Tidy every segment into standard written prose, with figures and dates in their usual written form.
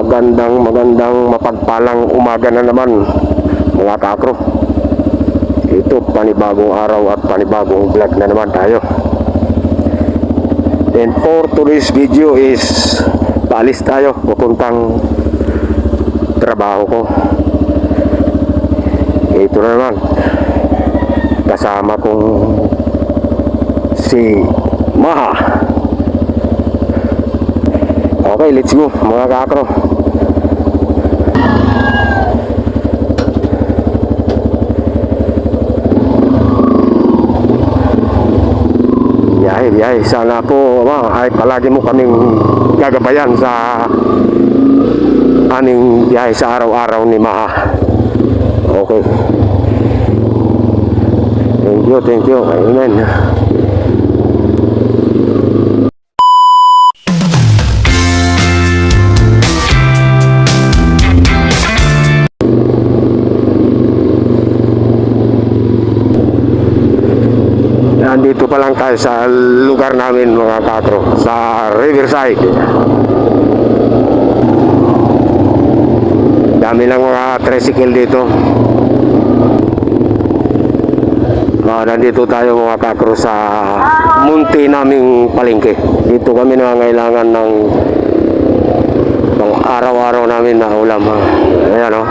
magandang mapagpalang umaga na naman mga kakro. Ito panibagong araw at panibagong vlog na naman tayo. And for today's video is paalis tayo papuntang trabaho ko. Ito na naman kasama kong si Maha. Okay, let's go mga kakro. Biyahe. Sana po ay palagi mo kaming gagabayan sa aming biyahe sa araw-araw ni Maha. Okay. Thank you. Amen. Nandito pa lang tayo sa lugar namin mga kakro, sa Riverside. Dami lang mga tricycle dito. Nandito tayo mga kakro sa munti naming palengke. Dito kami nangangailangan ng araw-araw namin na ulam. Ayan o,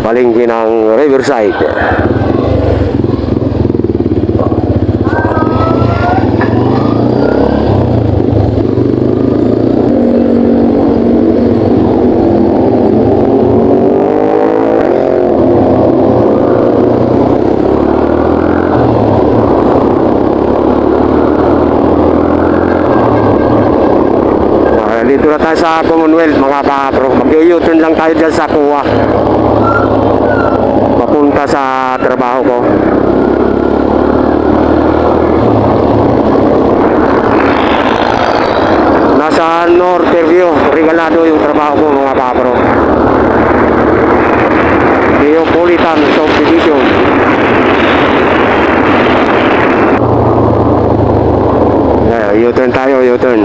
palengke ng Riverside. Dito na tayo sa Commonwealth mga kakro. Mag-u-turn lang tayo dyan sa Kuwa papunta sa trabaho ko. Nasa Northview, Regalado yung trabaho ko mga kakro. Neapolitan Subdivision. U-turn tayo, U-turn.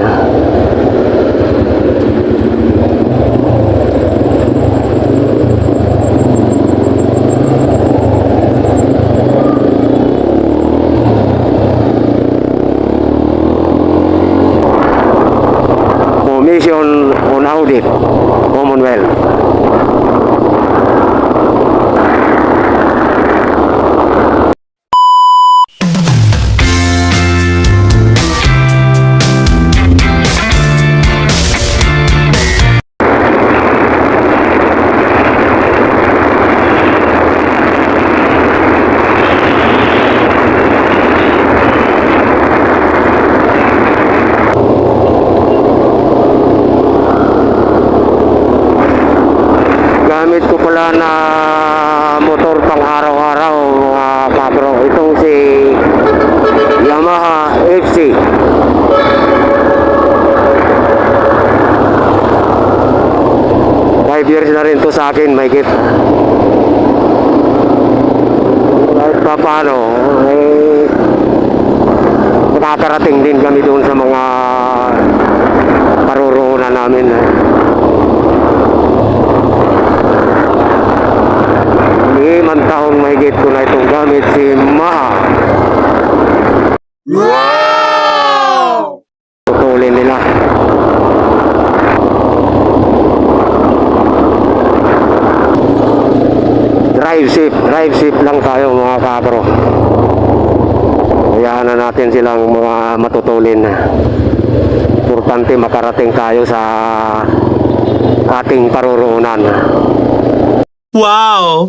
Commission on Audit, Commonwealth. Gamit ko pala na motor pang araw-araw mga kapro. Itong si Yamaha FC. Five years na rin to sa akin, may kit. Kahit pa paano, nakakarating din kami doon sa mga paruroonan namin. Limang taon mahigit ko na itong gamit si Maha. Wow! Tutulin nila. Drive safe lang tayo mga kapro. Hayaan na natin silang mga matutulin. Importante makarating tayo sa ating paruroonan. Wow!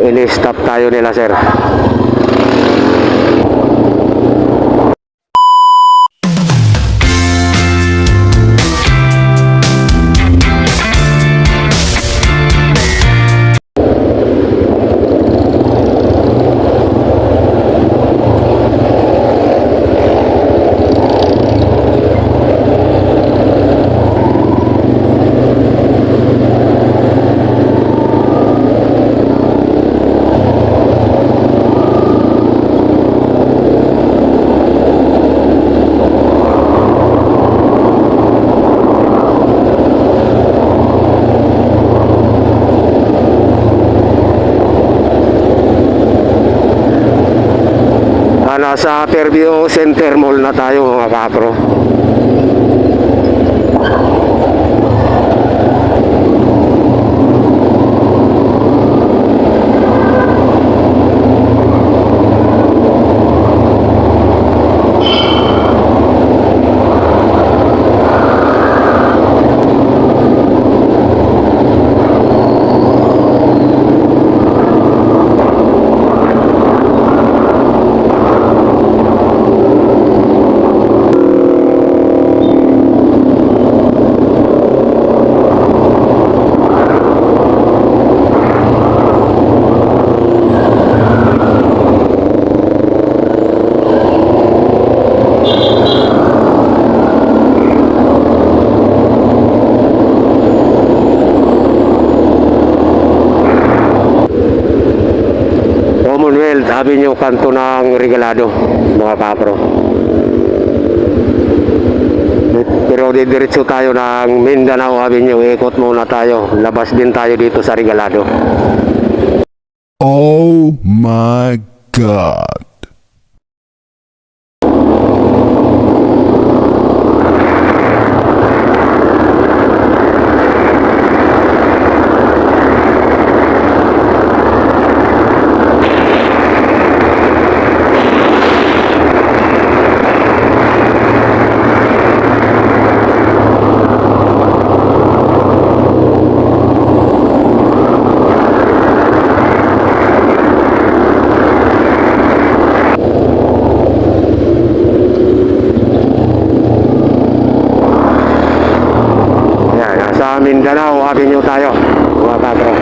Ini-stop tayo nila sir. Nasa Fairview Center Mall na tayo mga kakro. Commonwealth Avenue, kanto ng Regalado mga kapro. Pero didiretso tayo ng Mindanao Avenue, ikot muna tayo, labas din tayo dito sa Regalado. Oh my God. Mindanao Avenue tayo mga kapro.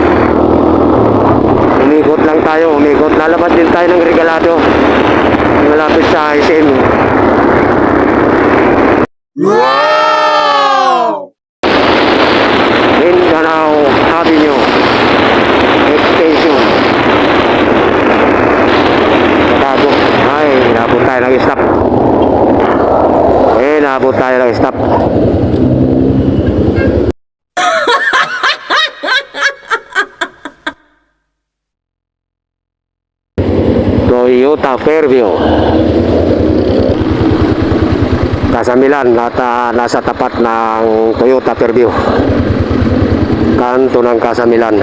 Umikot lang tayo, umikot. Lalabas din tayo ng Regalado, malapit sa SM. Wow! Mindanao Avenue Extension. Bago. Ay, nabot tayo ng stop. Nabot tayo ng stop. Toyota Fairview, Casamilan at nasa tapat ng Toyota Fairview, kanto ng Casamilan.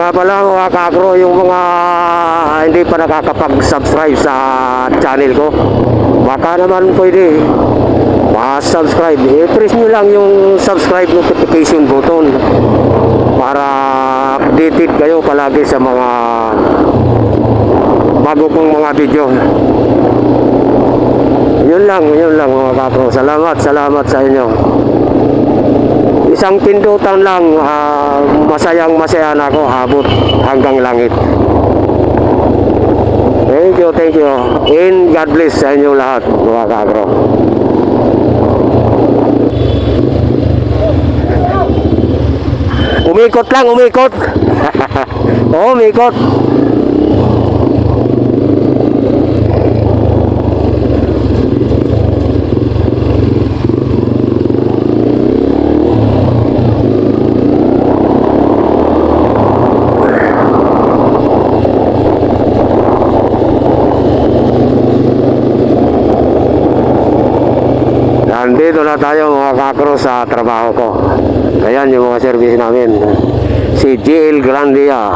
Nga pala mga kakro, yung mga hindi pa nakakapag-subscribe sa channel ko, baka naman pwede ma-subscribe. I-press nyo lang yung subscribe notification button para updated kayo palagi sa mga bago kong mga video. Yun lang mga kakro. Salamat sa inyo. Isang pindutan lang, masayang masaya na ako, abot hanggang langit. Thank you. And God bless sa inyo lahat mga kakro. Umikot lang, umikot. Oo, umikot. Nandito na tayo mga kakro sa trabaho ko. Ayan yung mga service namin. Si JL Grandia.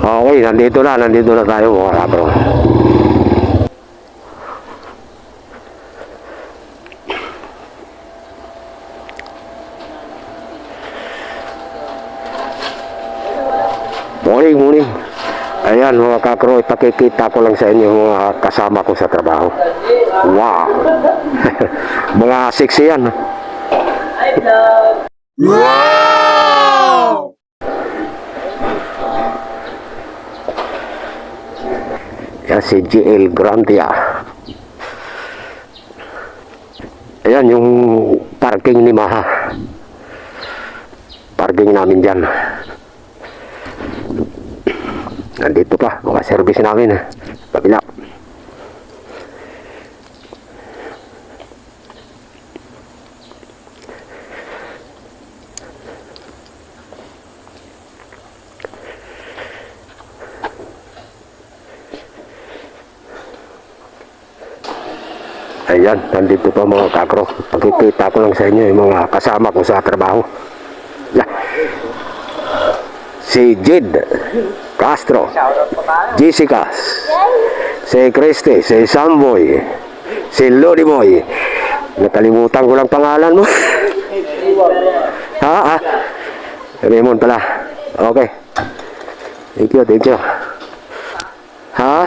Okay, nandito na tayo mga kakro. Morning. Ayan mga kakro, ipakikita ko lang sa inyo mga kasama ko sa trabaho. Wow! Mga sexy yan. Wow! Yan si GL Grandia. Ayan yung parking ni Maha. Parking namin dyan. Nandito pa, mga service namin. Kabila. Ayan, nandito pa mga kakro. Pagkikita ko lang sa inyo yung mga kasama ko sa trabaho. Yeah. Si Jed Castro, Jessica, si Christy, si Samboy, si Lodi Boy. Nakalimutan ko lang pangalan mo. Ha? Raymond pala. Okay. Thank you. Ha?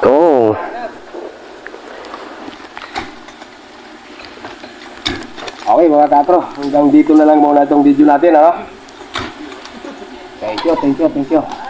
Oo. Okay mga katro, hanggang dito na lang muna itong video natin, ha? Thank you.